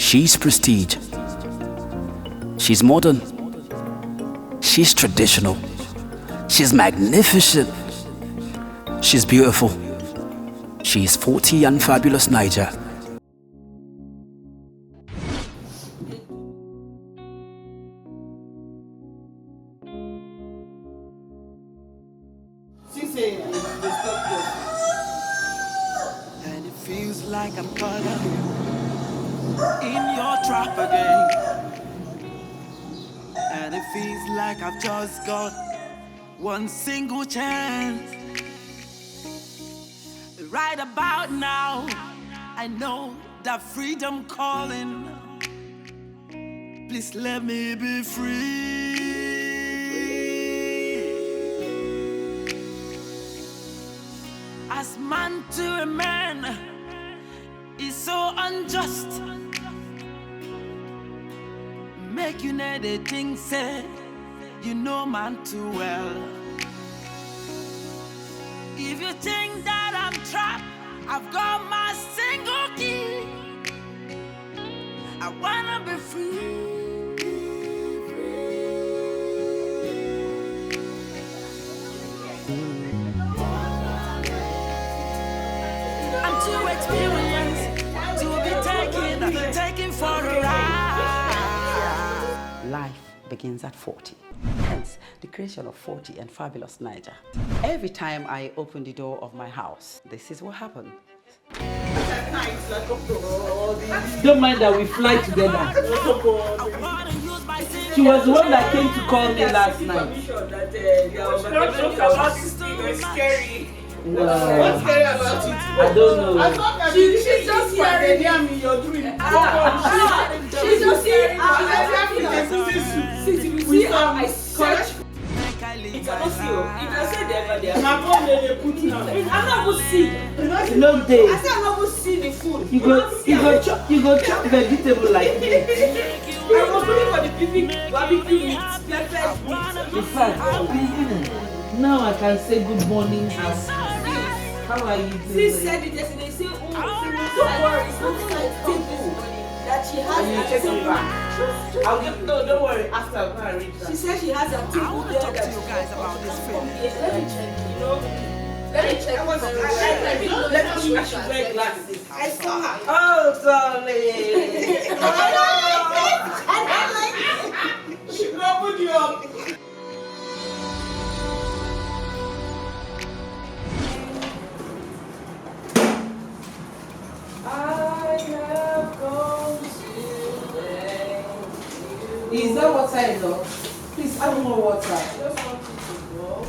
She's prestige. She's modern. She's traditional. She's magnificent. She's beautiful. She's 40 and fabulous Naija. And it feels like I'm caught up in your trap again. And it feels like I've just got one single chance. Right about now, I know that freedom calling. Please let me be free. As man to a man is so unjust. Make you know the things said, you know man too well. If you think that I'm trapped, I've got my single key. I wanna be free. I'm too experienced to be taken for a ride. Life begins at 40. Hence, the creation of 40 and fabulous Naija. Every time I open the door of my house, this is what happened. Don't mind that we fly together. She was the one that came to call me last night. No. What's scary about it? I don't know. She's just scary. You're doing it. She's just scary. See how I search. You cannot see. You can say there. My mom they put now. I'm not going to see. No day. I said I'm not going to see the food. You go chop vegetable like me. I was looking for the barbecue meat. In fact, now I can say good morning. How are you doing? She said it yesterday. Say, don't worry, it's not like table that she has. You take it back. I'll give no. Don't worry. After I'll go and read that. She said she has a table there that you guys about this film. Yes, let me check. You know, let me check. Let me should wear glasses. I saw her. Oh, darling. I like it. She opened you up. Is that water enough? Please add more water. Just want you to go.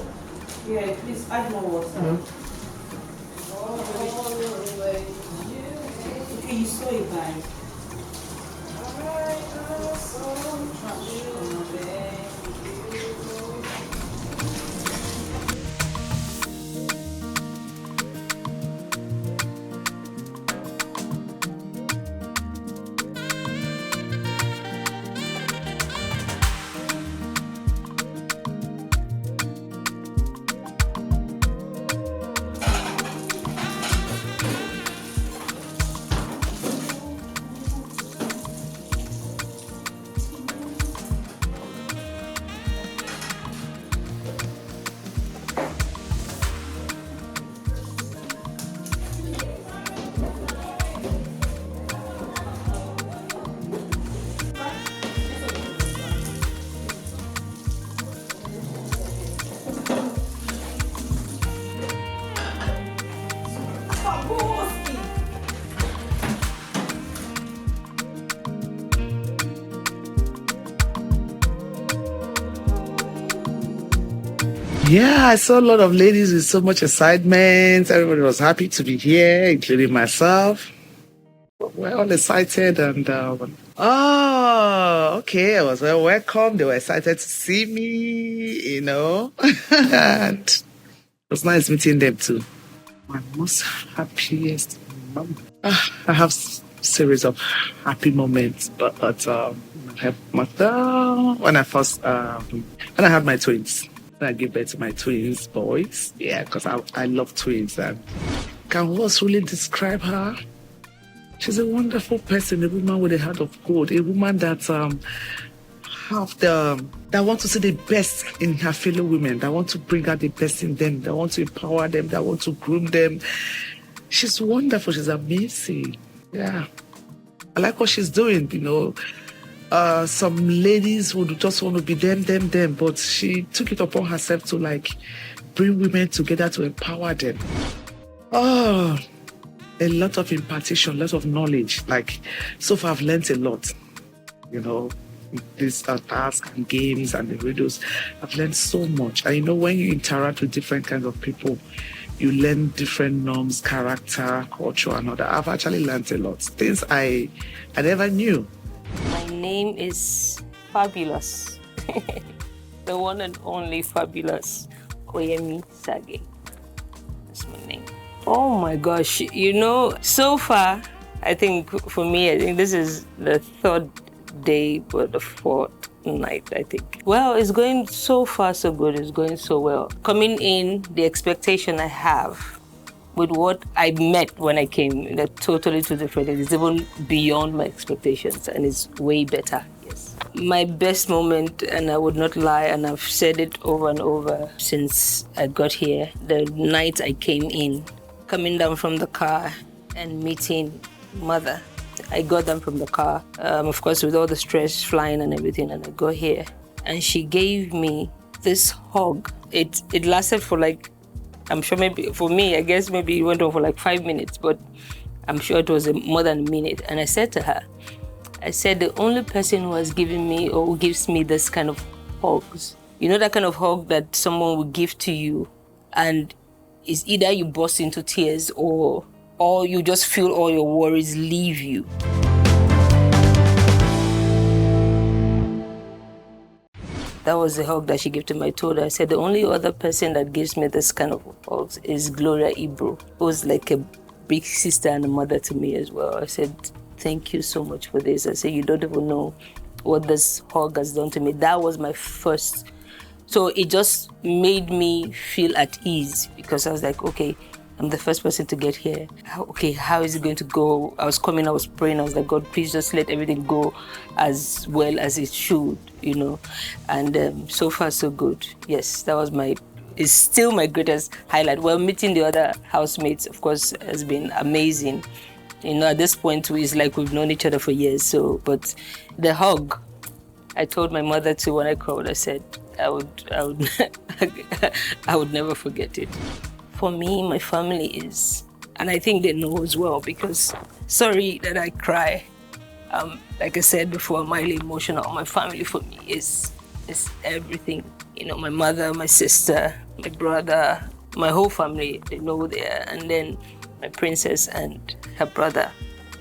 Yeah, please add more water. Okay, you saw it, guys. Yeah, I saw a lot of ladies with so much excitement. Everybody was happy to be here, including myself. We're all excited and okay, I was well welcome. They were excited to see me, and it was nice meeting them too. My most happiest moment. I have series of happy moments, but when I had my twins. I gave birth to my twins, boys. Yeah, because I love twins. And can words really describe her? She's a wonderful person, a woman with a heart of gold, a woman that that want to see the best in her fellow women, that want to bring out the best in them, that want to empower them, that want to groom them. She's wonderful. She's amazing. Yeah. I like what she's doing, Some ladies would just want to be them, but she took it upon herself to bring women together to empower them. Oh, a lot of impartition, a lot of knowledge. So far I've learned a lot, these tasks and games and the radios. I've learned so much. And when you interact with different kinds of people, you learn different norms, character, culture, and all that. I've actually learned a lot. Things I never knew. My name is Fabulous. The one and only Fabulous Koyemi Sage. That's my name. Oh my gosh, so far, I think for me, this is the third day, but the fourth night, I think. Well, it's going so far, so good. It's going so well. Coming in, the expectation I have with what I met when I came, they're totally two different. It's even beyond my expectations, and it's way better. Yes. My best moment, and I would not lie, and I've said it over and over since I got here, the night I came in, coming down from the car and meeting Mother. I got them from the car, of course, with all the stress flying and everything, and I got here. And she gave me this hug. It lasted for I'm sure maybe, for me, I guess maybe it went on for 5 minutes, but I'm sure it was more than a minute. And I said to her, the only person who has given me or who gives me this kind of hugs, that kind of hug that someone will give to you, and it's either you burst into tears or you just feel all your worries leave you. That was the hug that she gave to me. I told her, I said, the only other person that gives me this kind of hugs is Gloria Ibro, who's like a big sister and a mother to me as well. I said, thank you so much for this. I said, you don't even know what this hug has done to me. That was my first. So it just made me feel at ease, because I was like, okay, I'm the first person to get here. Okay, how is it going to go? I was praying. I was like, God, please just let everything go as well as it should, And so far, so good. Yes, that was it's still my greatest highlight. Well, meeting the other housemates, of course, has been amazing. At this point, it's like we've known each other for years. But the hug, I told my mother too when I called. I said, I would never forget it. For me, my family is, and I think they know as well, because sorry that I cry. Like I said before, I'm highly emotional. My family for me is everything. My mother, my sister, my brother, my whole family, they know they are. And then my princess and her brother,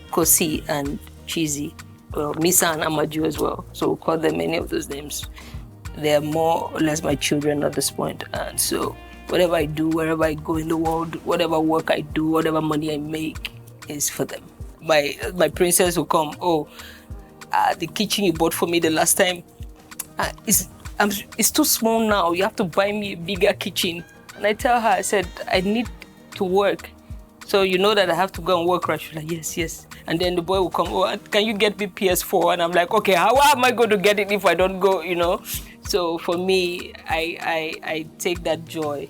Kosi and Chizi, well, Misa and Amaju as well. So we'll call them any of those names. They are more or less my children at this point. And so whatever I do, wherever I go in the world, whatever work I do, whatever money I make is for them. My princess will come, the kitchen you bought for me the last time, it's too small now. You have to buy me a bigger kitchen. And I tell her, I said, I need to work. So that I have to go and work, right? She's like, yes. And then the boy will come, can you get me PS4? And I'm like, okay, how am I going to get it if I don't go, So for me, I take that joy,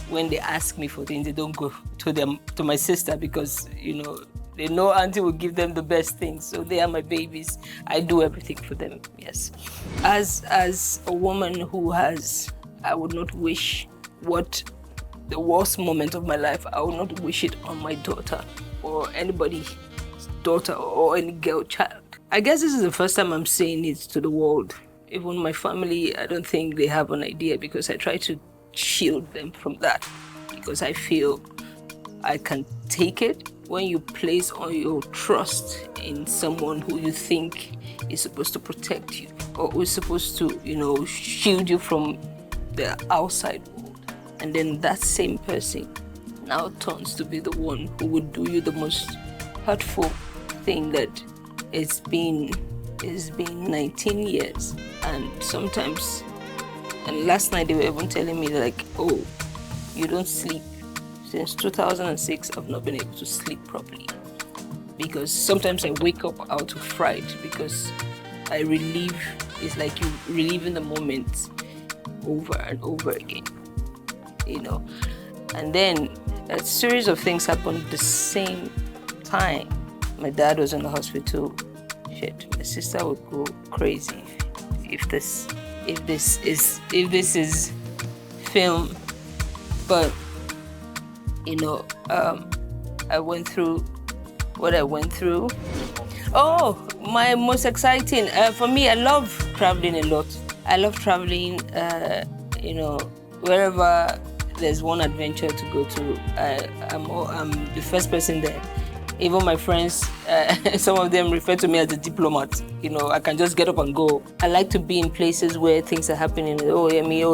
when they ask me for things, they don't go to my sister, because, they know auntie will give them the best things. So they are my babies. I do everything for them, yes. As a woman who I would not wish the worst moment of my life, I would not wish it on my daughter or anybody's daughter or any girl child. I guess this is the first time I'm saying it to the world. Even my family, I don't think they have an idea, because I try to shield them from that, because I feel I can take it. When you place all your trust in someone who you think is supposed to protect you, or who is supposed to, shield you from the outside world, and then that same person now turns to be the one who would do you the most hurtful thing that it's been 19 years. And sometimes, and last night they were even telling me you don't sleep. Since 2006, I've not been able to sleep properly. because sometimes I wake up out of fright because I relive. It's like you reliving the moment over and over again, And then a series of things happened at the same time. My dad was in the hospital. Shit, my sister would go crazy if this is film. But I went through what I went through. Oh, my most exciting for me, I love traveling a lot. I love traveling, wherever there's one adventure to go to. I'm the first person there. Even my friends, some of them refer to me as a diplomat. I can just get up and go. I like to be in places where things are happening. Oh,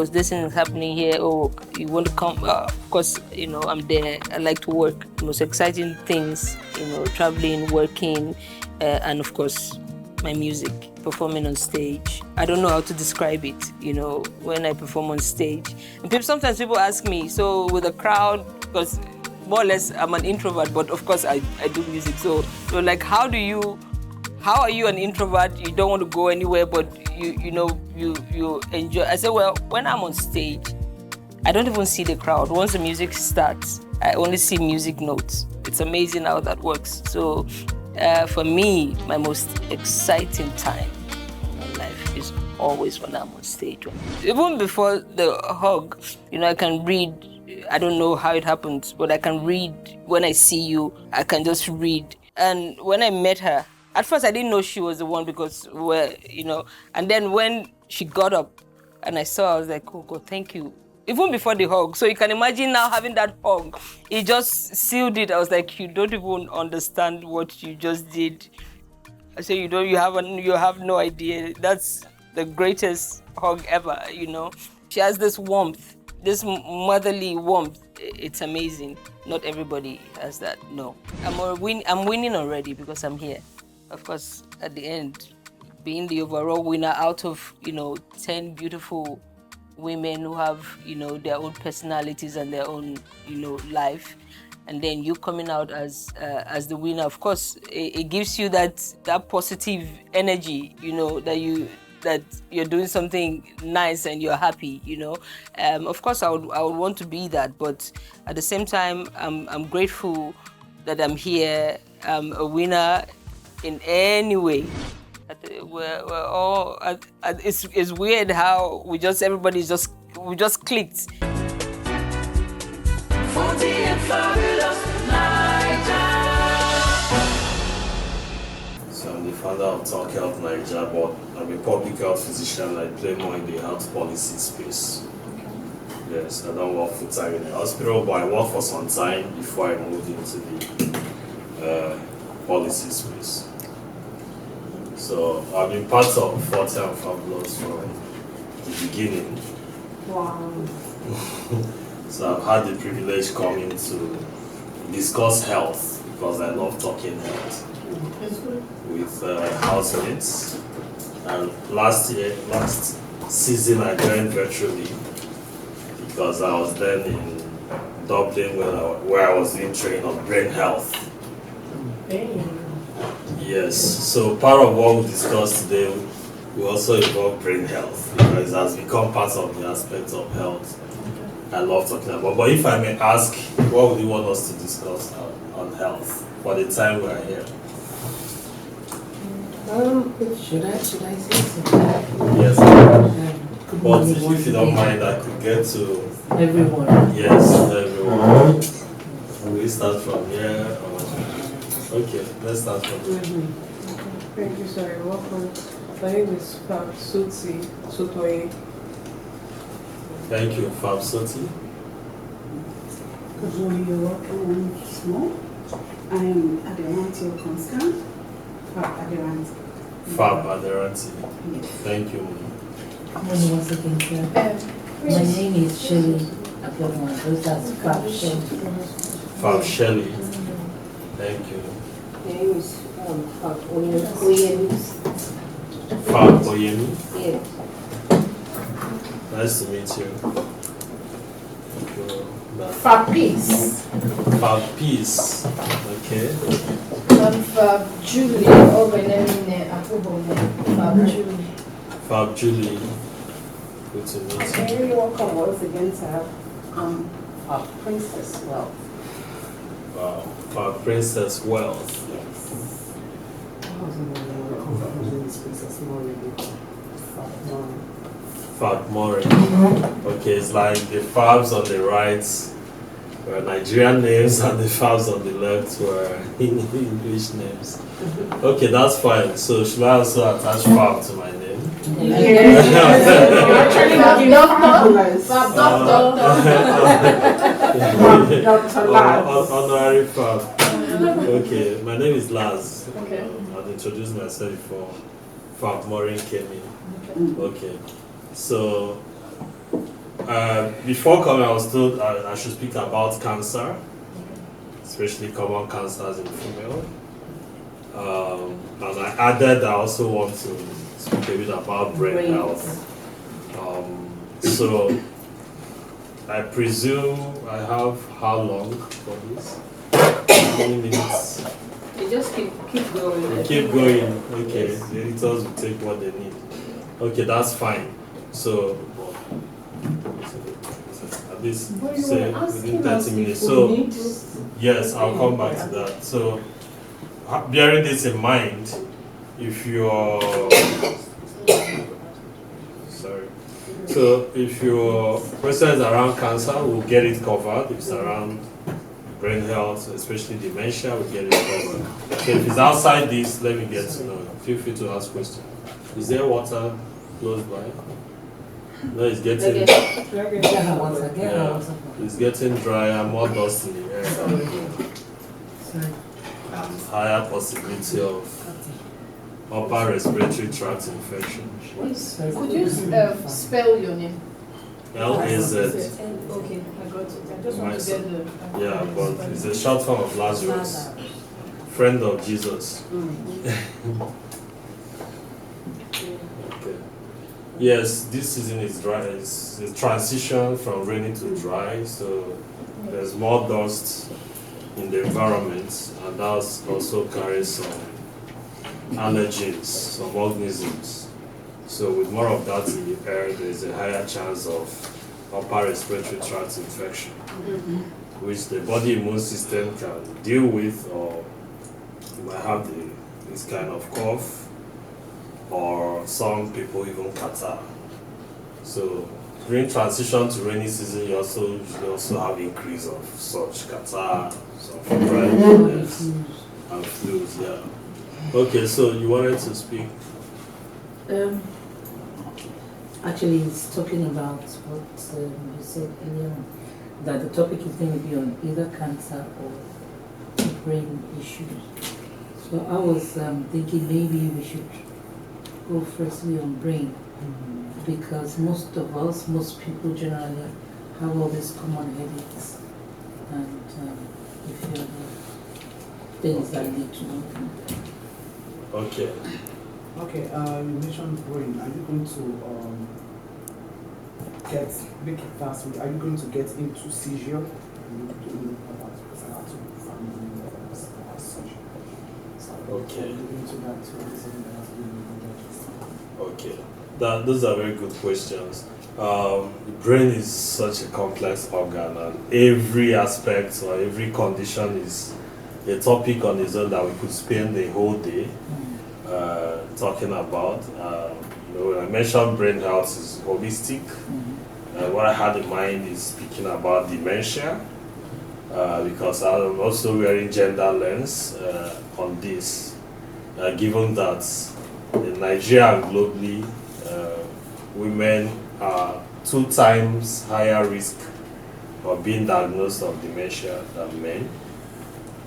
this thing is happening here. Oh, you want to come? Of course, I'm there. I like to work. The most exciting things, traveling, working, and of course, my music, performing on stage. I don't know how to describe it, when I perform on stage. And sometimes people ask me, so with a crowd, because more or less I'm an introvert, but of course I do music. So like, how are you an introvert? You don't want to go anywhere, but you enjoy. I said, well, when I'm on stage, I don't even see the crowd. Once the music starts, I only see music notes. It's amazing how that works. So for me, my most exciting time in my life is always when I'm on stage. Even before the hug, I can read. I don't know how it happens, but I can read. When I see you, I can just read. And when I met her, at first I didn't know she was the one because and then when she got up and I saw her, I was like, oh God, thank you. Even before the hug. So you can imagine now having that hug. It just sealed it. I was like, you don't even understand what you just did. I said, you have no idea. That's the greatest hug ever, She has this warmth. This motherly warmth, it's amazing. Not everybody has that, no. I'm winning already because I'm here. Of course, at the end, being the overall winner out of, 10 beautiful women who have, their own personalities and their own, life. And then you coming out as the winner, of course, it gives you that positive energy, that you're doing something nice and you're happy, Of course, I would want to be that, but at the same time, I'm grateful that I'm here. I'm a winner in any way. We're all. It's weird how we just clicked. 40 and fabulous Naija. So I'm the founder of Talk Health Naija, but I'm a public health physician. I play more in the health policy space. Yes, I don't work full time in the hospital, but I worked for some time before I moved into the policy space. So I've been part of 40 and Fabulous from the beginning. Wow. So I've had the privilege coming to discuss health because I love talking health with housemates. And last season I joined virtually because I was then in Dublin where I was doing training on brain health. Yes, so part of what we discussed today will also involve brain health because it has become part of the aspect of health I love talking about. But if I may ask, what would you want us to discuss on health for the time we are here? Should I say something? Yes, but if you don't mind, I could get to Everyone. Yes, everyone. Will we start from here? Okay, let's start from here. Thank you, sorry. Welcome. My name is Fab Sotoye. Thank you, Fab Soti. Good morning, you're welcome. I'm Small. I am Aderanti Constant. Fab Aderanti. Fab Aderanti. Yes. Thank you. Good morning once again, sir. My name is Shelley Abiodun. That's Fab Shelley. Fab Shelley. Thank you. My name is Fab Oyemi. Fab Oyemi. Yeah. Nice to meet you. Fab Peace. Fab Peace. Okay. Fab Julie, Fab Julie. Fab Julie. Good to meet you. I really welcome once again to have Princess Wealth. Wow. Fab Princess Wealth. Yes. Fab Mori. Okay, it's like the Fabs on the right were Nigerian names and the Fabs on the left were English names. Okay, that's fine. So should I also attach Fab to my name? Honorary Fab. Okay, my name is Laz. Okay. I'll introduce myself before Fab Morin came in. Okay. So, before coming, I was told I should speak about cancer, especially common cancers in female. And I added I also want to speak a bit about brain health. So, I presume I have how long for this? How many minutes? You just keep going. We keep going. Okay, the editors will take what they need. Okay, that's fine. So, at least say within 30 minutes. So, yes, I'll come back to that. So, bearing this in mind, if your if your question is around cancer, we'll get it covered. If it's around brain health, especially dementia, we'll get it covered. So if it's outside this, let me get to know. Feel free to ask questions. Is there water close by? No, it's getting it's getting drier, more dust in the air. And higher possibility of upper respiratory tract infection. Could you spell your name? L-A-Z. Okay, I got it. I just want to get the... Yeah, but it's a short form of Lazarus, friend of Jesus. Okay. Yes, this season is dry. It's a transition from rainy to dry, so there's more dust in the environment, and that also carries some allergens, some organisms. So with more of that in the air, there's a higher chance of upper respiratory tract infection, which the body immune system can deal with, or you might have this kind of cough, or some people even catarrh. So during transition to rainy season, you also have increase of such catarrh, some febrile illness, and flus. Yeah. Okay, so you wanted to speak. Actually, it's talking about what you said earlier, that the topic is going to be on either cancer or brain issues. So I was thinking maybe we should go firstly on brain, because most people generally have all these common headaches and a few other things that need to know. Okay. Okay, you mentioned brain. Are you going to make it fast? Are you going to get into seizure? Because I have to family seizure. Okay. Into that Okay. Those are very good questions. The brain is such a complex organ, and every aspect or every condition is a topic on its own that we could spend the whole day talking about. When I mentioned brain health is holistic. What I had in mind is speaking about dementia, because I'm also wearing gender lens on this, given that in Nigeria and globally, women are 2 times higher risk of being diagnosed of dementia than men.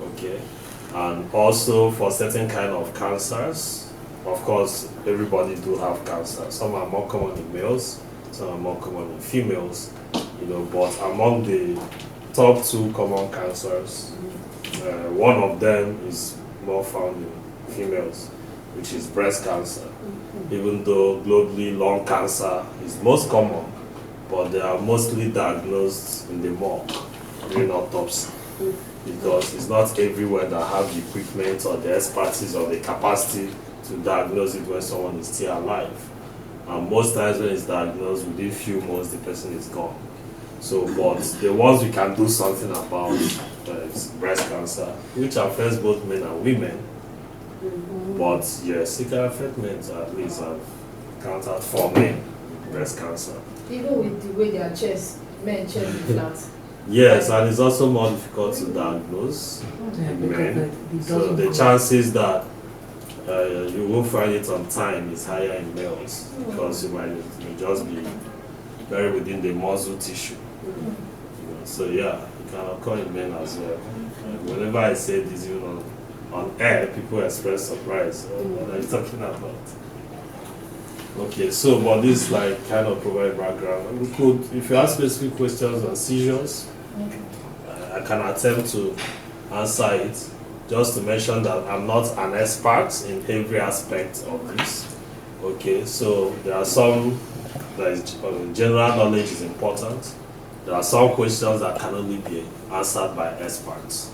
Okay, and also for certain kind of cancers. Of course, everybody do have cancer. Some are more common in males, some are more common in females. But among the top 2 common cancers, one of them is more found in females, which is breast cancer. Even though globally lung cancer is most common, but they are mostly diagnosed in the morgue during autopsy. because it's not everywhere that have the equipment or the expertise or the capacity to diagnose it when someone is still alive. And most times when it's diagnosed, within few months the person is gone. So, but the ones we can do something about is breast cancer, which affects both men and women. But yes, it can affect men, at least I've counted 4 men with breast cancer. Even with the way their men chest is flat. Yes, and it's also more difficult to diagnose in men. So the chances that you will find it on time is higher in males because you might just be buried within the muscle tissue. So yeah, it can occur in men as well. Whenever I say this, even on air, people express surprise. What are you talking about? Okay, so but this like kind of provide background. We could, if you ask specific questions on seizures, I can attempt to answer it. Just to mention that I'm not an expert in every aspect of this. Okay, so there are some that is, general knowledge is important. There are some questions that can only be answered by experts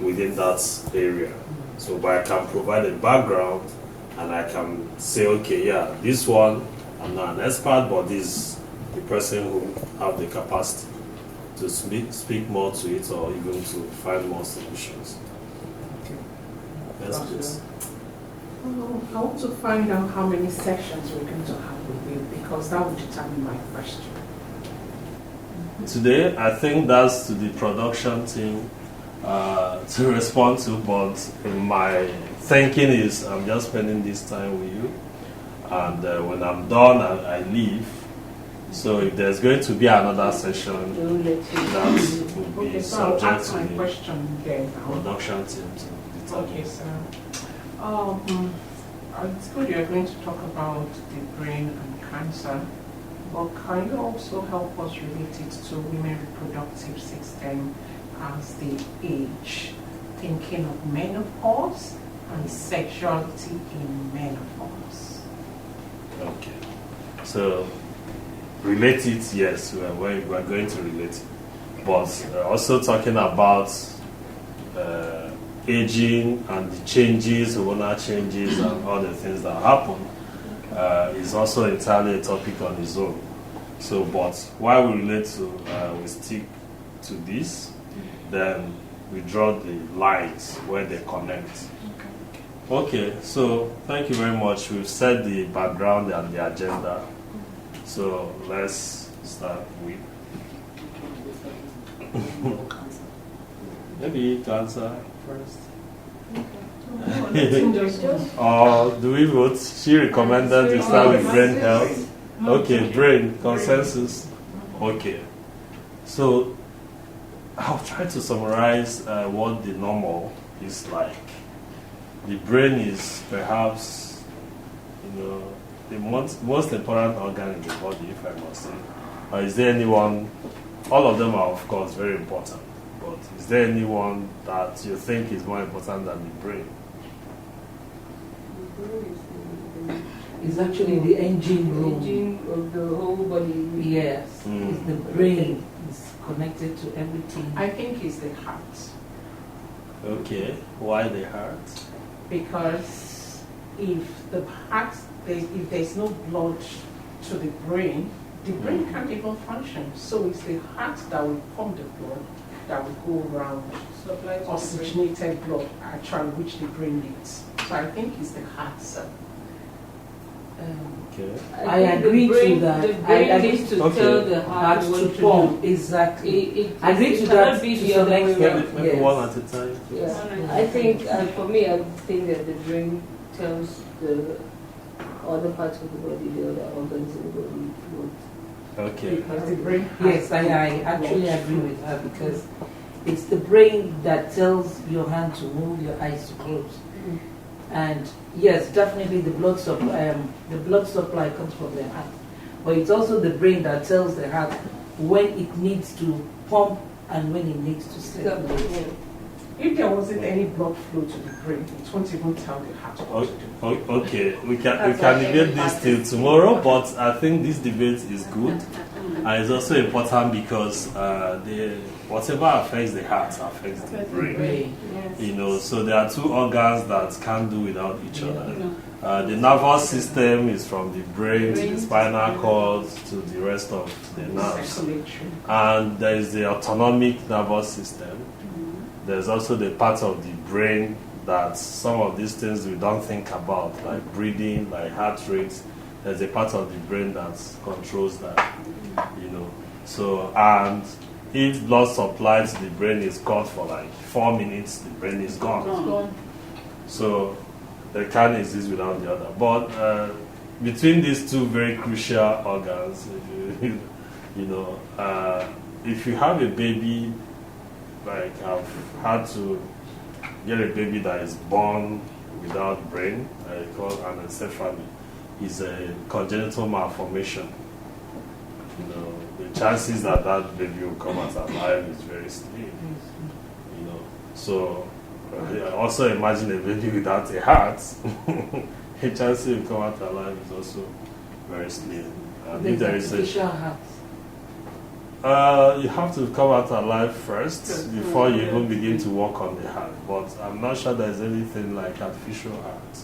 within that area. So, but I can provide a background and I can say, okay, yeah, this one, I'm not an expert, but this is the person who have the capacity to speak more to it or even to find more solutions. Yes, please. I want to find out how many sessions we're going to have with you because that will determine my question. Today, I think that's to the production team to respond to, but my thinking is I'm just spending this time with you, and when I'm done, I leave. So if there's going to be another session, that will be subject to the production team to determine. Okay, sir. It's good you're going to talk about the brain and cancer, but can you also help us relate it to women's reproductive system as they age, thinking of menopause and sexuality in menopause? Okay. So, relate it, yes, we're going to relate it. But also talking about aging and the changes, hormonal changes, and all the things that happen is also entirely a topic on its own. So, but while we relate to, we stick to this, then we draw the lines where they connect. Okay, so thank you very much. We've set the background and the agenda. So let's start with maybe cancer first. Or do we vote? She recommended to start with brain health. Okay, brain consensus. Okay, so I'll try to summarize what the normal is like. The brain is perhaps, the most important organ in the body, if I must say. Or is there anyone? All of them are, of course, very important. But is there anyone that you think is more important than the brain? It's actually the engine room. Engine of the whole body. Yes, it's the brain. It's connected to everything. I think it's the heart. Okay, why the heart? Because if there's no blood to the brain can't even function. So it's the heart that will pump the blood, that will go around, oxygenated blood, actually, which the brain needs. So I think it's the heart, sir. Okay. I agree to that. The brain needs to tell the heart to pump. Exactly. I agree to that. Be the other way around. Maybe one at a time. Yeah. I think, for me, I think that the brain tells the other parts of the body, the other organs in the body what. Okay. Because the brain Yes, I actually agree with her because it's the brain that tells your hand to move, your eyes to close. And yes, definitely the blood supply comes from the heart. But it's also the brain that tells the heart when it needs to pump and when it needs to circulate. If there wasn't any blood flow to the brain, it won't even tell the heart what to do. Okay, we can debate this till tomorrow, but I think this debate is good. And it's also important because whatever affects the heart affects the brain. Yes. So there are two organs that can't do without each other. The nervous system is from the brain to the spinal cord to the rest of the nerves. And there is the autonomic nervous system. There's also the part of the brain that some of these things we don't think about, like breathing, like heart rate. There's a part of the brain that controls that, So, and if blood supply to the brain is cut for like 4 minutes, the brain is gone. So, they can't exist without the other. But between these two very crucial organs, if you have a baby, like I've had to get a baby that is born without brain, I call anencephaly, is a congenital malformation. The chances that that baby will come out alive is very slim. So also imagine a baby without a heart. The chances it will come out alive is also very slim. And if there is a heart. You have to come out alive first before you even begin to work on the heart. But I'm not sure there's anything like artificial heart.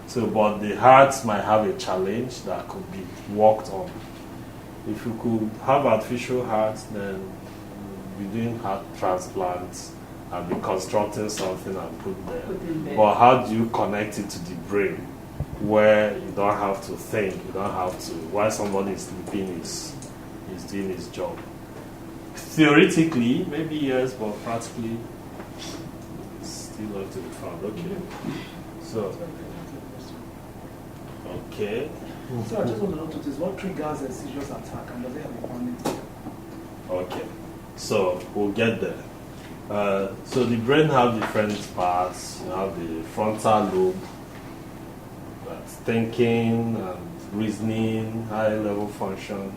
So, but the heart might have a challenge that could be worked on. If you could have artificial heart, then be doing heart transplants and be constructing something and put there. But how do you connect it to the brain, where you don't have to think, you don't have to, while somebody is sleeping is doing his job? Theoretically, maybe yes, but practically, it's still not to be found. Okay. So, okay. So I just want to know this: what triggers a seizures attack, and does it have a panic? Okay. So we'll get there. So the brain have different parts. You have the frontal lobe, that's thinking and reasoning, high-level function.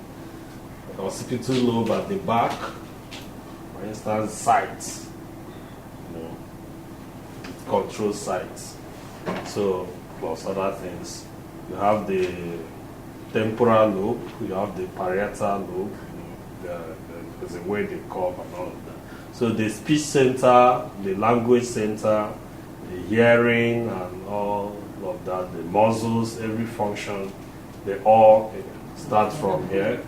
The occipital lobe at the back, for instance, sight. It controls sight. So plus other things. You have the temporal lobe, you have the parietal lobe, there's a way they curve and all of that. So the speech center, the language center, the hearing and all of that, the muscles, every function, they all start from here,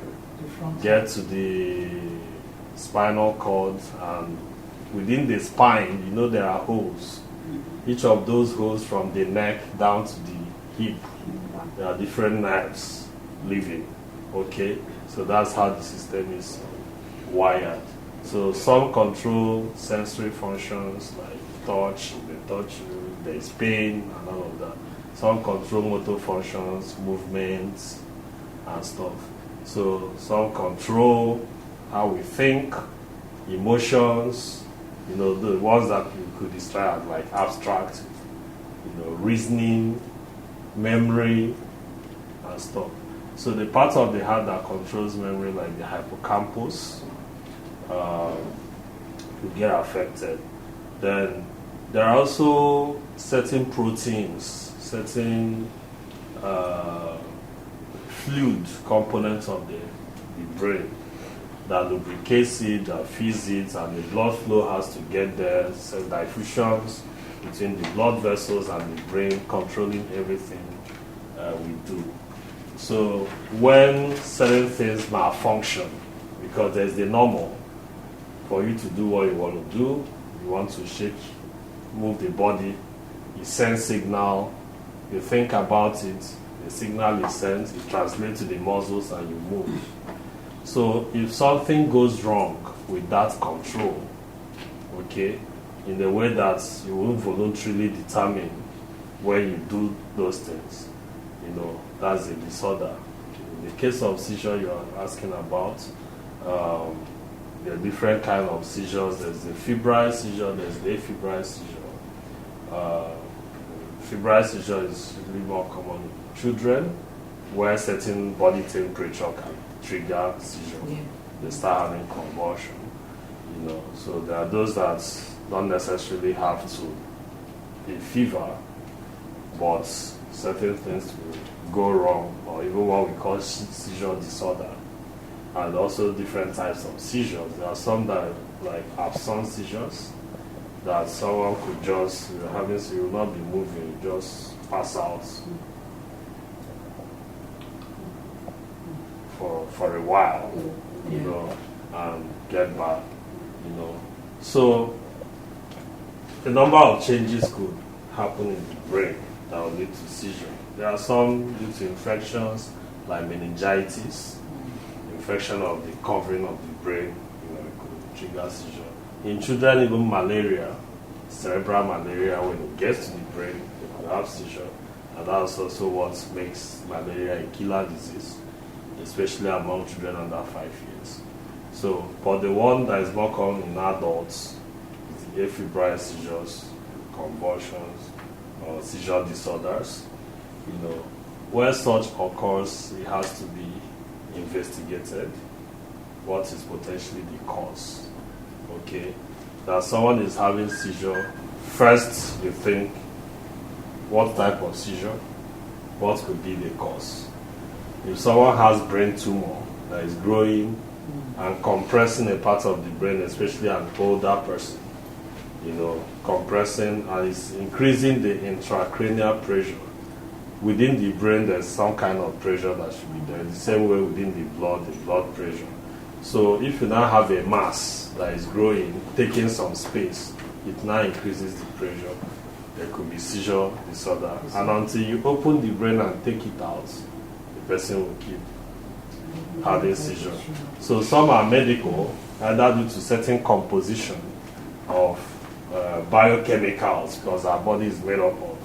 get to the spinal cord, and within the spine, there are holes. Each of those holes from the neck down to the hip, there are different nerves living. Okay, so that's how the system is wired. So some control sensory functions like touch, there's pain and all of that. Some control motor functions, movements and stuff. So some control how we think, emotions, the ones that you could describe like abstract, reasoning, memory and stuff. So the part of the heart that controls memory, like the hippocampus, will get affected. Then there are also certain proteins, certain fluid components of the brain that lubricates it, that feeds it, and the blood flow has to get there. So diffusions between the blood vessels and the brain, controlling everything we do. So when certain things malfunction, because there's the normal, for you to do what you want to do, you want to shake, move the body, you send signal, you think about it, the signal is sent, it translates to the muscles and you move. So if something goes wrong with that control, okay, in the way that you won't voluntarily determine when you do those things, that's a disorder. In the case of seizure you are asking about, there are different kinds of seizures. There's the febrile seizure, there's the afebrile seizure. Febrile seizure is really more common in children, where certain body temperature can trigger seizure. Yeah. They start having convulsion. So there are those that don't necessarily have to be fever, but certain things will go wrong, or even what we call seizure disorder. and also different types of seizures. There are some that like absence seizures, that someone could just, you're having, so you will not be moving, you just pass out for a while, you know, and get back, you know. So a number of changes could happen in the brain that will lead to seizure. There are some due to infections like meningitis, infection of the covering of the brain, you know, it could trigger seizure. In children, even malaria, cerebral malaria, when it gets to the brain, they could have seizure. And that's also what makes malaria a killer disease, especially among children under 5 years. So, but the one that is more common in adults is the afebrile seizures, convulsions, or seizure disorders. You know, where such occurs, it has to be investigated. What is potentially the cause? Okay, that someone is having seizure. First, you think, what type of seizure? What could be the cause? If someone has brain tumor that is growing and compressing a part of the brain, especially an older person, you know, compressing and it's increasing the intracranial pressure. Within the brain, there's some kind of pressure that should be there. The same way within the blood pressure. So if you now have a mass that is growing, taking some space, it now increases the pressure. There could be seizure disorder. And until you open the brain and take it out, the person will keep having seizure. So some are medical, either due to certain composition of biochemicals, because our body is made up of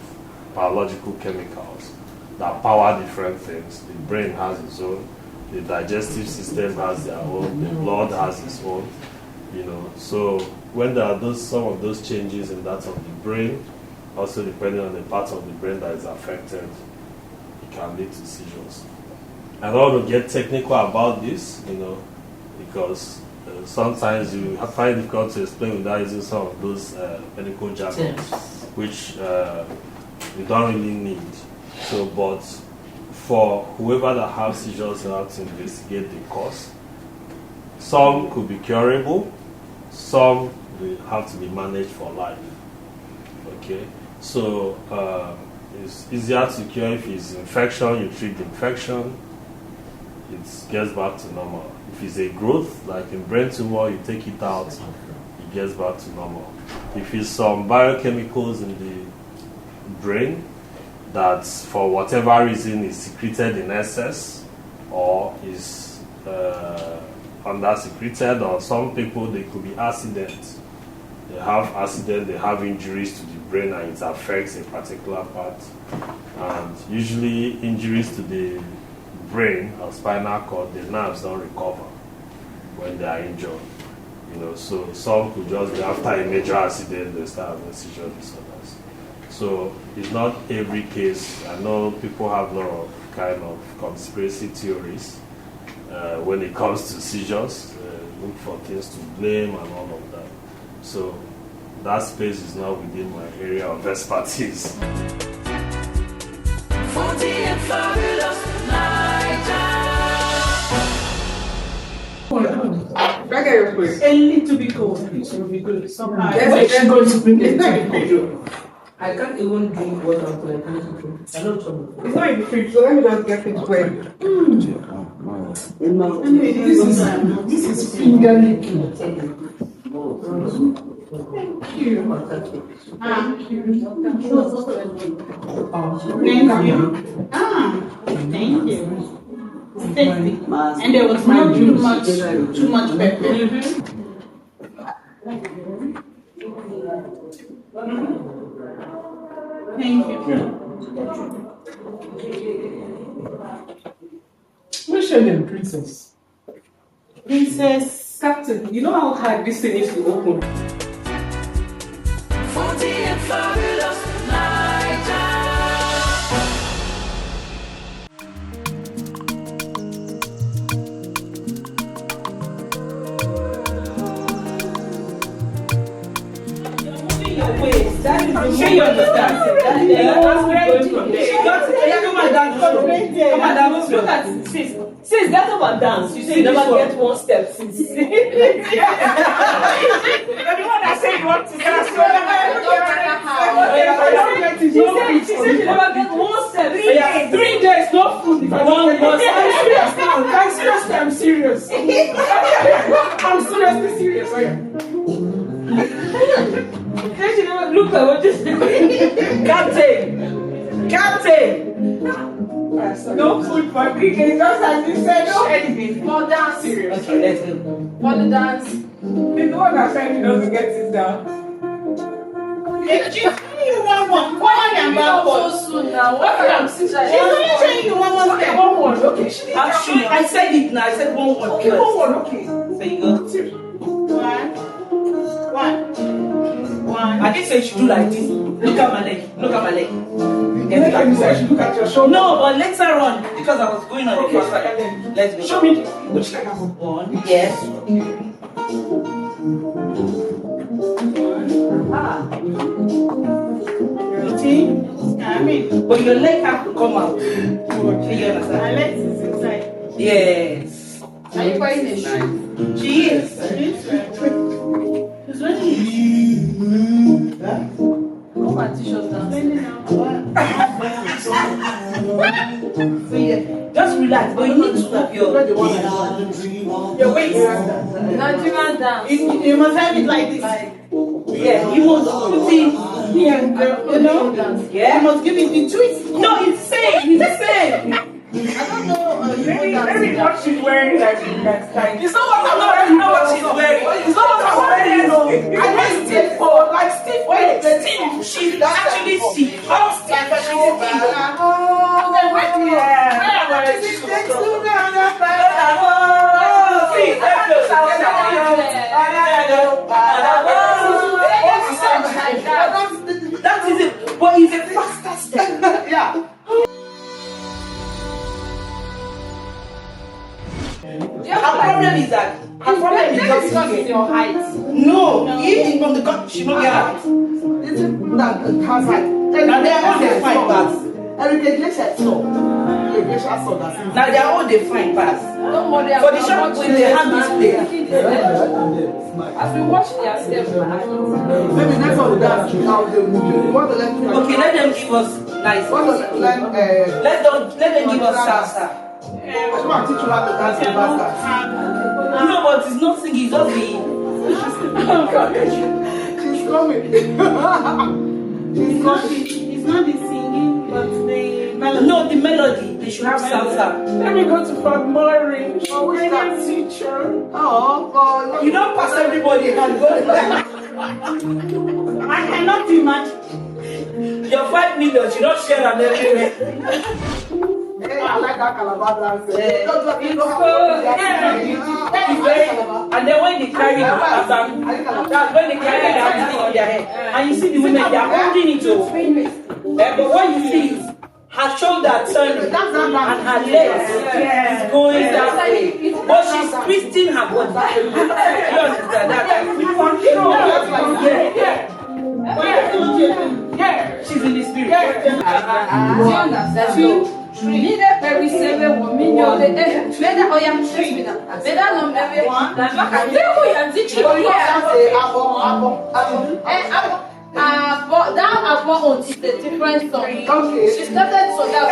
biological chemicals that power different things. The brain has its own, the digestive system has their own, the blood has its own, you know. So when there are some of those changes in that of the brain, also depending on the part of the brain that is affected, it can lead to seizures. I don't want to get technical about this, you know, because sometimes you find it difficult to explain without using some of those medical jargon, which you don't really need. So, but for whoever that has seizures, you have to investigate the cause. Some could be curable, some will have to be managed for life. Okay, so it's easier to cure if it's infection, you treat the infection, it gets back to normal. If it's a growth, like in brain tumor, you take it out, it gets back to normal. If it's some biochemicals in the brain that for whatever reason is secreted in excess or is under-secreted, or some people, they could be accidents. They have accident, they have injuries to the brain and it affects a particular part. And usually injuries to the brain or spinal cord, the nerves don't recover when they are injured. You know, so some could just be after a major accident, they start having seizure disorders. So it's not every case. I know people have a lot of kind of conspiracy theories when it comes to seizures, look for things to blame and all of that. So that space is not within my area of expertise. And fabulous Naija. A little bit cold. It will be good. Somehow. Yes, going to bring it. I can't even drink water until I finish the drink. I don't trouble. It's not in the fridge, so let me just get things wet. This is finger licking. Thank you. Thank you. Thank you. And there was not too much pepper. Thank you. What's your name, Princess? Princess Captain, you know how hard this thing is to open? And fabulous Naija. That is the way you understand. That's where going from there. and dance. Come and dance. Look at sis. Sis, get up and dance. You see, you never get one step. Sis. You're the one that said you want to dance. She said you never get one step. 3 days, no food. I'm serious now. I'm serious. I'm seriously serious. Look at what this is. Captain. No food for me. Just as you said, no anything. For dance. Serious. Okay, let's go. For the dance. He's the one that said he doesn't get it down. You want one. Why am I so soon now? What am I saying? You want one step. One. Okay. Actually, I said it now. I said one. Okay, one. Okay. So you go. One. I didn't say you should do like this. Look at my leg. Look at my leg. Yes, you said you should look at your shoulder. No, but later on, because I was going on the first side. Let's go. Show me. Which leg? One. Yes. But your leg has to come out. Do you understand? My leg is inside. Yes. Are you quite nice? She is. She's ready. Come and teach us dance. So yeah, just relax, but you need to stop your weight. Nigerian dance. You must have it like this. Yeah, you must put it here, you know? Yeah. You must give it the twist. No, it's the same. It's the same. I don't know. Maybe what she's wearing next time. It's not what I'm wearing. You know what she's wearing. It's not what I'm wearing. You know. I like stiff for like stiff. Wait, stiff. She's actually stiff. I'm stiff, but she's stiff. Then wait here. That is it. But it's a faster step. Yeah. Her problem is that because it's your height. No, even from the cut, she don't get height. It's not her height. Now they are all the fine pass. Now they are all the fine pass. Don't worry for the shop with the hand display. As we watch their steps, maybe next one we dance. Okay, let them give us nice. Let them give us salsa. I want to teach you how to dance in basta. No, but it's not singing, it's just the. She's coming. It's not the singing, but the melody. No, the melody. They should have salsa. Let me go to Fort Murray. Oh, which that teacher? Oh, God. You don't pass everybody and go. I cannot imagine. Your 5 million, you don't share them everywhere. Hey, I like that Calabar dance. And then when they carry that's when they carry that thing on their head. And you see the women, they are holding it to. But what you see is her shoulder turning and her legs is going that way. But she's twisting her body. You understand that? With control. Yeah. She's in the spirit. do you understand? Need a very seven woman. You're the better or young better than everyone. That's what I tell you. I'm teaching you. But that Abon is a different song. Okay. She started so that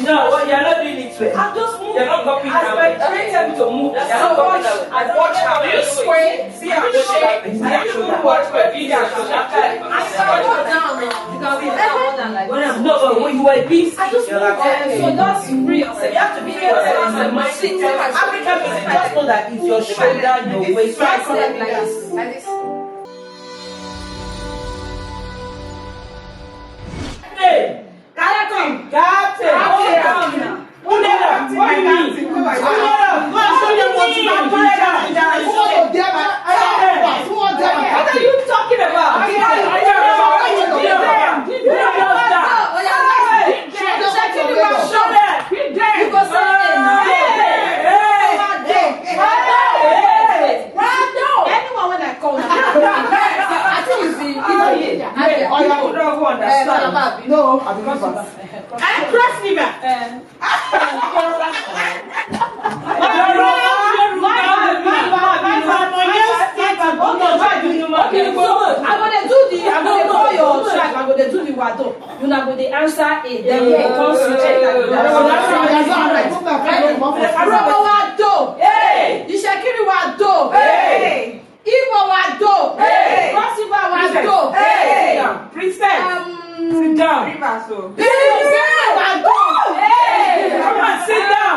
No, you're not doing it. I'm just moving. You're not copying her. I tell you to move. You're not copying her. I watch her. You swear. See how she shaking. I actually watch her. No, but when you were being sick, you're like, so that's free. So you have to be yourself. African music, just know that it's your shoulder, your waist. Like this. Hey! Captain! Who did that? What do you mean? Go and show them what you can do. What are you talking about? answer is then we will switch it. Ishakiri wa do. Igbo wa do. Rosiva wa do. Princess, sit down. Come on, sit down.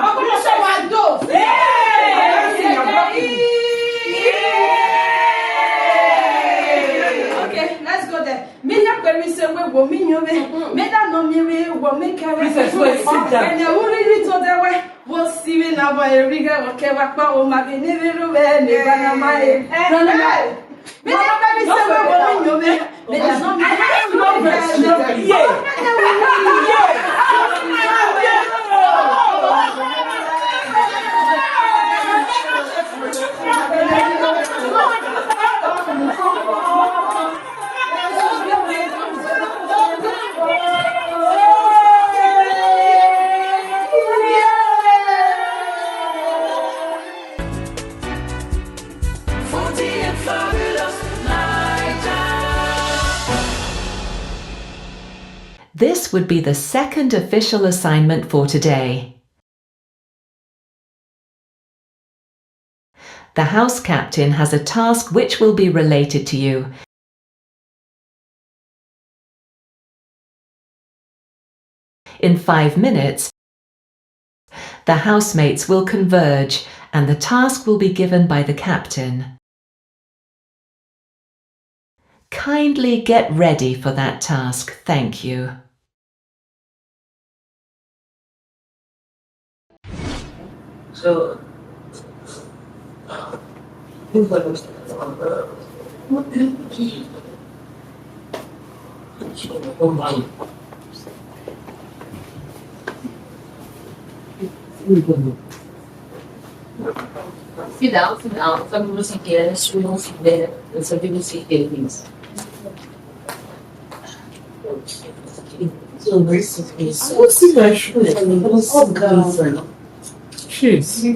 Okay, let's go there. Minya kwemi se we wo minyobe. Meda no miwe wo meka. Princess, wait, sit down. And you really to the way. Wo siwe na bo eriga wo kewa pa o ma be ne veru we ne bana mai. Minya kwemi se we wo minyobe. Meda no miwe. This would be the second official assignment for today. The house captain has a task which will be related to you. In 5 minutes, the housemates will converge and the task will be given by the captain. Kindly get ready for that task. Thank you. So, sit down. Some people sit here, some people sit there, and some people sit here, please. So basically, What's the actual? Cheers. Let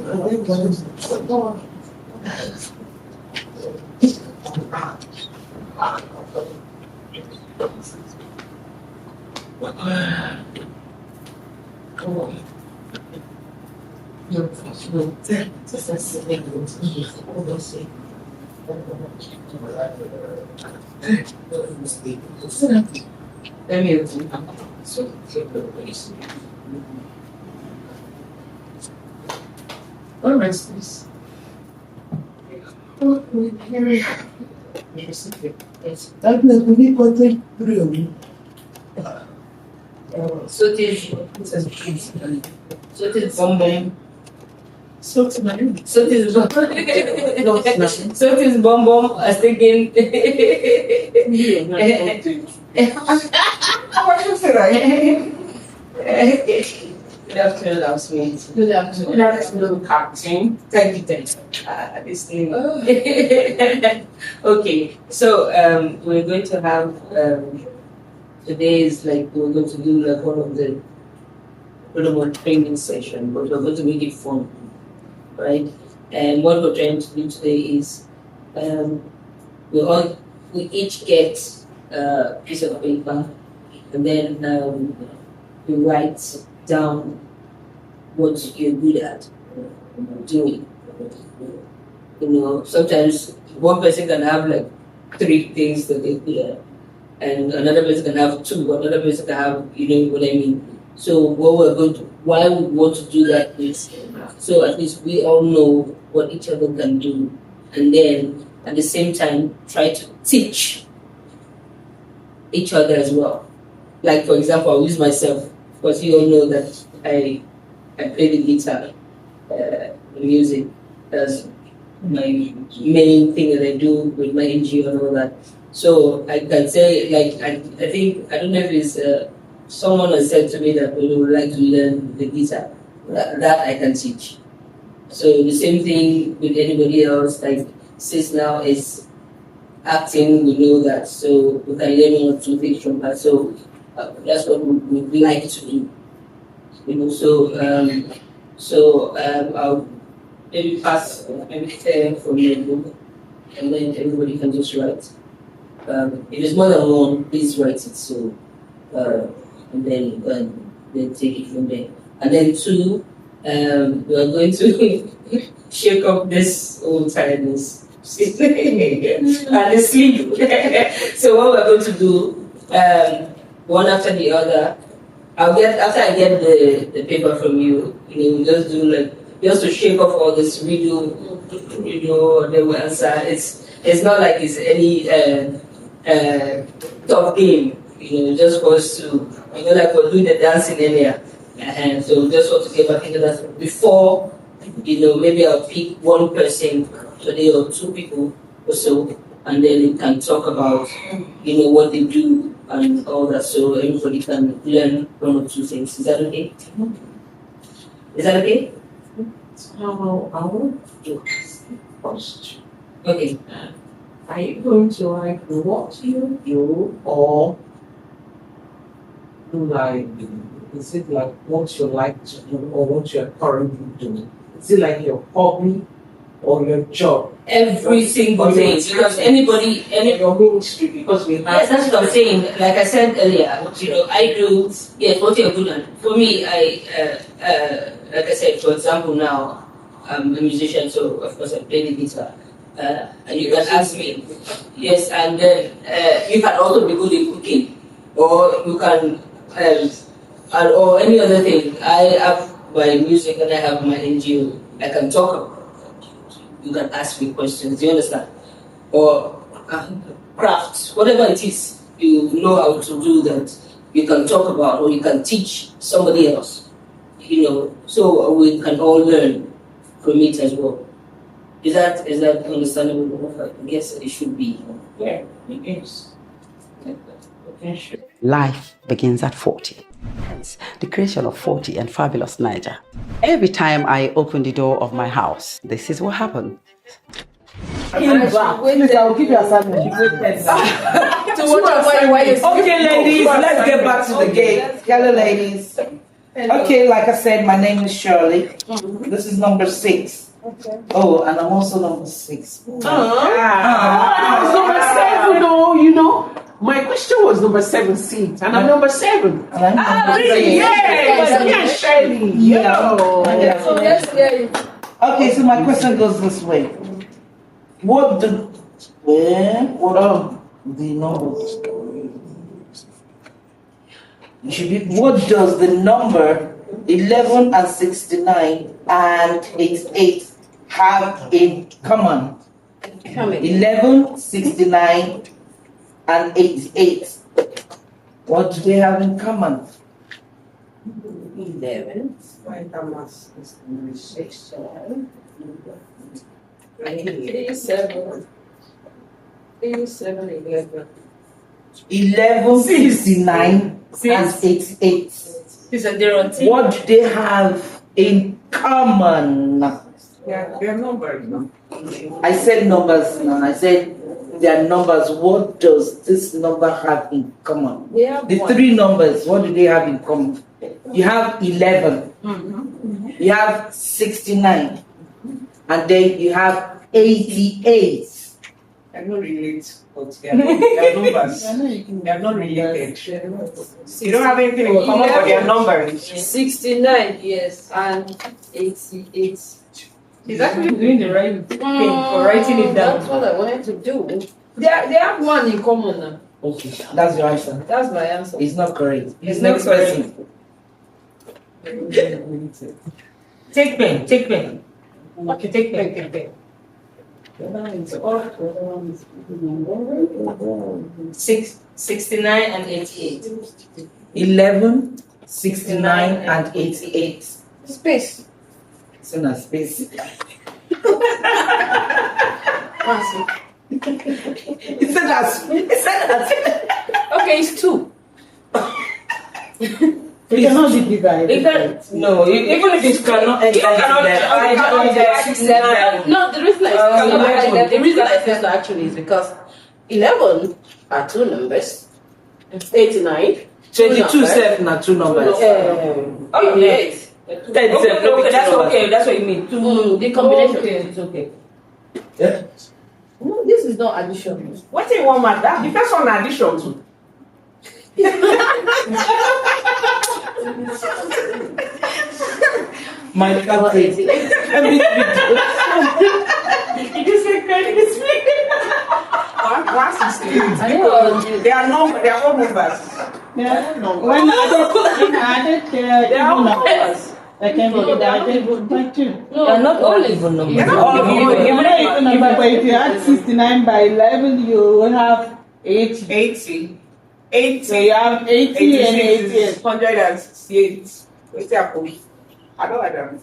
me All right, please. So it is bonbon. So it is bonbon. I was thinking. Good afternoon, housemates. Good afternoon, captain. Thank you. This thing. Okay, so we're going to have today is like we're going to do like one of the training session, but we're going to make it fun, right? And what we're trying to do today is we each get a piece of paper, and then we write down what you're good at doing. You know, sometimes one person can have like 3 things that they're good at, and another person can have 2, another person can have, you know what I mean. So why we want to do that is so at least we all know what each other can do, and then at the same time try to teach each other as well. Like for example, I'll use myself, because you all know that I play the guitar, music. That's my main thing that I do with my NGO and all that. So I can say, like, I think, I don't know if it's someone has said to me that we would like to learn the guitar. That I can teach. So the same thing with anybody else, like sis now is acting, we know that, so we can learn 1 or 2 things from her. So that's what we like to do. You know, so I'll maybe pass maybe 10 from your book, and then everybody can just write. If it's more than 1, please write it. So and then take it from there. And then 2, we are going to shake up this old tiredness and the sleep. So what we're going to do, one after the other. After I get the paper from you, we'll just do just to shake off all this video, and then we'll answer. It's not like it's any tough game, just for us to, like we're doing the dancing earlier. And so just want to get back into that before, maybe I'll pick one person today or 2 people or so, and then we can talk about, what they do and all that, so everybody can learn 1 or 2 things. Is that okay? Is that okay? I want to first. Okay. Are you going to like what you do, or is it like what you like to do or what you're currently doing? Is it like your hobby or your job? Every single day, because any your ministry, because we have. Yes, that's what I'm saying. Like I said earlier, I do. Yes, what you're good at. For me, like I said, for example, now I'm a musician, so of course I play the guitar. And you can ask me. Yes, and then you can also be good in cooking, or you can, or any other thing. I have my music and I have my NGO. I can talk about. You can ask me questions, you understand? Or crafts, whatever it is, you know how to do that, you can talk about, or you can teach somebody else, so we can all learn from it as well. Is that understandable? I guess it should be. Yeah, it is. Life begins at 40. Hence, the creation of 40 and Fabulous Naija. Every time I open the door of my house, this is what happened. Please, I'll give you assignment. Okay, ladies, let's get back to the game. Hello, ladies. Okay, like I said, my name is Shirley. This is number 6. Okay. Oh, and I'm also number 6. It's number 7, though, My question was number 7 seat, and I'm number 7. And I'm number 6. Yes, Shirley. Yeah. So let's hear it. Okay, so my question goes this way. What the numbers? What does the number 11 and 69 and 88 have in common? 11, 69 and 88. What do they have in common? 11. 11. 11, 69 and 88. What do they have in common? They're numbers. I said numbers now. I said their numbers. What does this number have in common? The 3 numbers, what do they have in common? You have 11. You have 69. And then you have 88. I don't relate, but they are numbers. They are not related. You don't have anything in common, but they are numbers. 69, yes, and 88. He's actually doing the right thing for writing it down. That's what I wanted to do. They have one in common now. Okay, that's your answer. That's my answer. It's not correct. It's not correct. Take pen. Okay, take pen. 69 and 88. 11, 69 and 88. Space. It's in a space. It's okay, it's 2. It cannot be divided. No, even if it cannot, No, the reason I said that actually is because 11 are 2 numbers, 89. 22 7 are 2 numbers. Okay. That's okay. That's what you mean. The combination. It's okay. Yeah. No, this is not addition. What do you want, man? The first one addition to. My country. Did you say credit is free? They are number. They are all numbers. Yeah. When added, they are all numbers. They can be added by 2. No, they're not all even numbers. If you add 69 by 11, you will have 80. 80. So you have 80 and 88. 168. What's that for? I don't like that.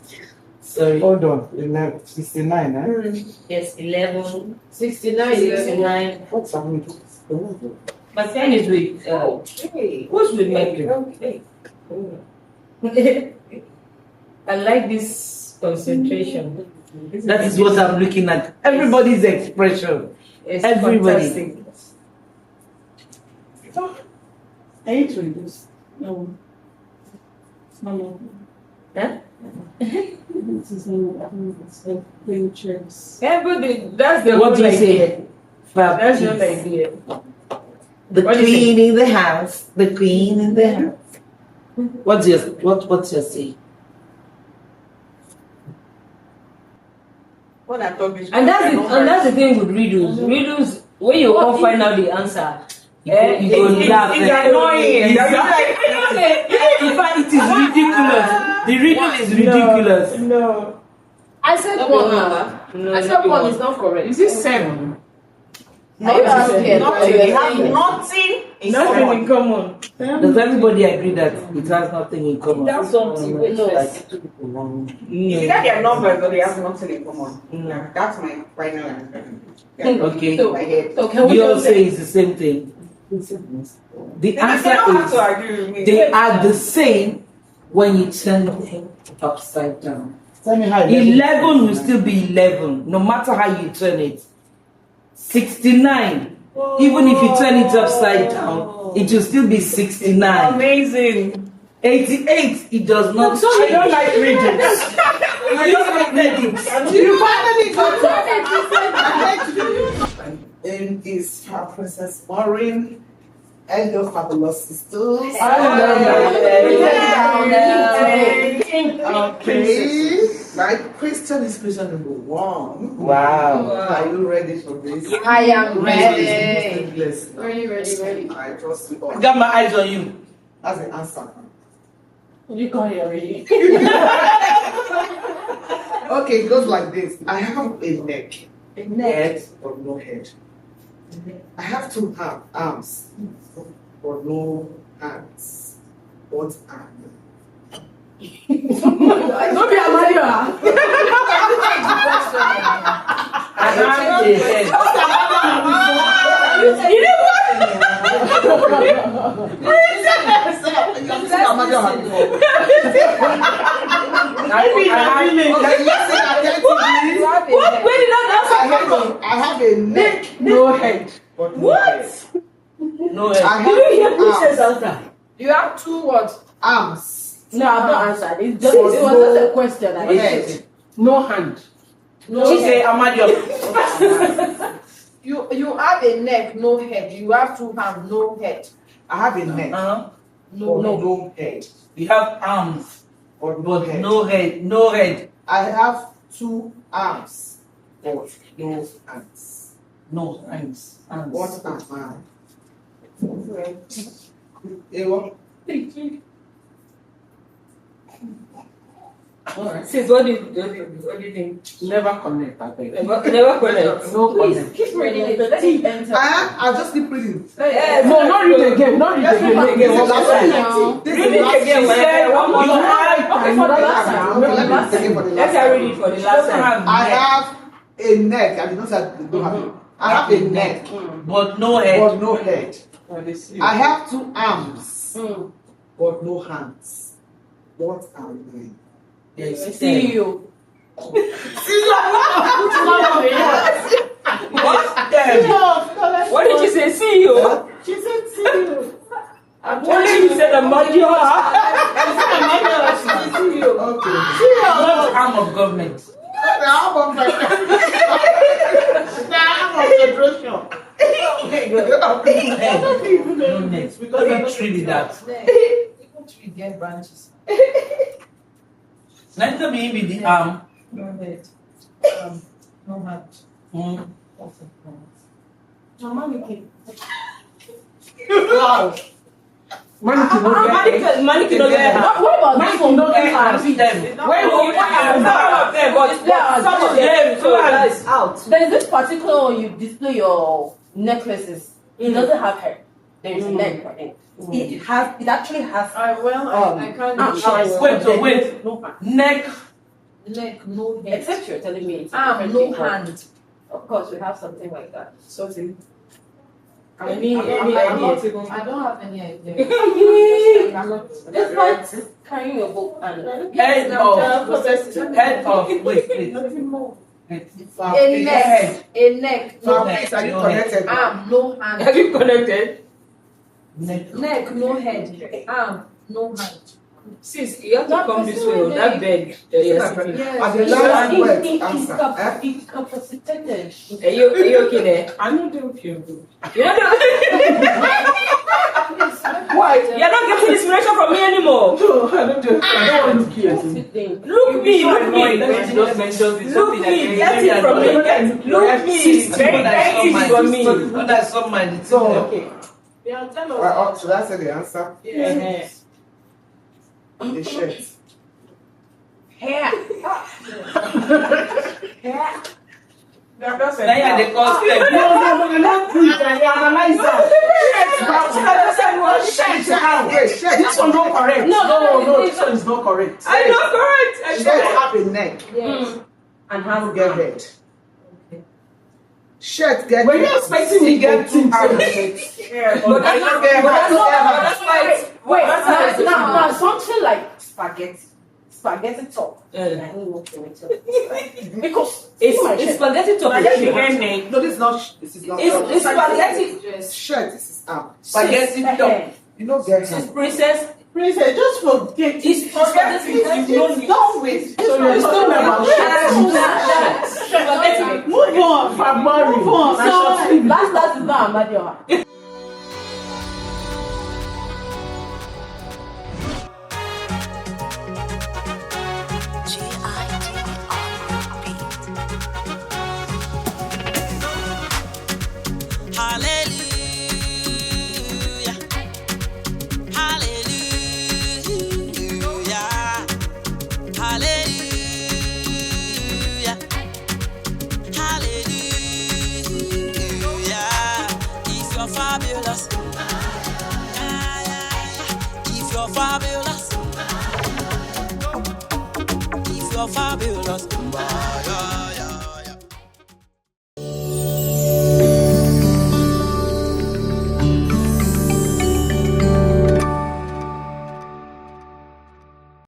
Sorry. Hold on. 11, 69, eh? Yes, 11. 69. 69. What's happening? My friend is with, who's with Mercury? Okay. I like this concentration. That is what I'm looking at. Everybody's expression. It's Everybody. fantastic. I hate to reduce. No. It's not long. Huh? This is like playing chairs. Yeah, but that's the What whole do you say? idea. That's not the idea. The queen in the house. The queen in the house. What's your say? And that's the thing with riddles. Riddles, when you can't find out the answer, you go laugh. It's annoying. In fact, it is ridiculous. The riddle is ridiculous. No. I said one. I said one is not correct. Is it 7? Nothing in common. Does everybody agree that it has nothing in common? That's something. Either they are numbers or they have nothing in common. No. That's my final answer. Okay. So can we You all just say it's the same thing. The answer is they are the same when you turn them upside down. 11 will still be 11, no matter how you turn it. 69, even if you turn it upside down, it will still be 69. Amazing. 88, it does not change. I don't like reading. I don't like reading. You finally got My name is Princess Maureen. Hello, fabulous sisters. Okay. My question is question number 1. Wow. Are you ready for this? I am ready. Ready. I trust you all. I got my eyes on you. That's the answer. You can't hear me. Okay, it goes like this. I have a neck. A neck. But no head. I have 2 arms. But no hands. What are you? Don't be Amalia. I have a neck. No head. But no head. No head. I have 2 arms. You have 2 what? Arms. No, I've not answered. It was just a question. No hand. No She say Amadio. You have a neck, no head. You have 2 hands, no head. I have a neck. No head. You have arms, But but no head. No head. I have 2 arms. But no hands. No hands. What am I? Ewa? Sis, what do you think? Never connect, I think. Never connect. No connect. Keep reading it. Let it enter. I'll just keep reading. No, not read again. Not read again. This is the last one. Read it again. She said, One more time. Okay, for the last time. Okay, let me take it for the last Let's time. read it for the last time. I have a neck. I did not say I don't have it. I have a neck. But no head. But no head. I have 2 arms. But no hands. What am I? Yes. See you. What? What did you say? See you? She said, see you. Only you said Amadio. See you. Okay. What arm of government? The arm of federation. Because it's really that. We get branches. Let me be the arm. No head. No heart. Mama, we can. Wow. Mannequin no get What about this one? no get hands. Where will you have them? But some of them, so that is out. There's this particular one you display your necklaces. It doesn't have hair. There is a neck on it. It actually has. I can't. Wait. Neck, no head. Except you're telling me it's No hand. Of course, we have something like that. Something. Any idea? I don't have any idea. This one's carrying your book and head off. Wait. Nothing more. A neck. No, please, are you connected? Arm, no hand. Are you connected? Neck, no head. Arm, no hand. Sis, you have to come this way on that bed. Yes. And the last word answer. incapacitated. Are you okay there? I'm not okay. Why? You're not getting inspiration from me anymore. No, I don't do it. I don't want to kill you. Look me. Get it from me. Look me. Very easy for me. That's someone. So, okay. Yeah, tell us. Well, so that's the answer. Yeah. The shirt. Hair. Now they cost them. No, not proof. I analyze that. Shirt. This one not correct. No, this one is not correct. I'm not correct. Shirt have a neck. Yes. And have a head. Shirt get. When you're expecting me to get two arms. But that's why. Wait, now something like spaghetti top. Because it's spaghetti top. No, this is not. It's spaghetti shirt. This is arm. Spaghetti top. You know, get it's princess, just forget. It's spaghetti. It's done with. So it's not about spaghetti. Move on, Fabari. Move on. So last is not Amadioha. Fabulous.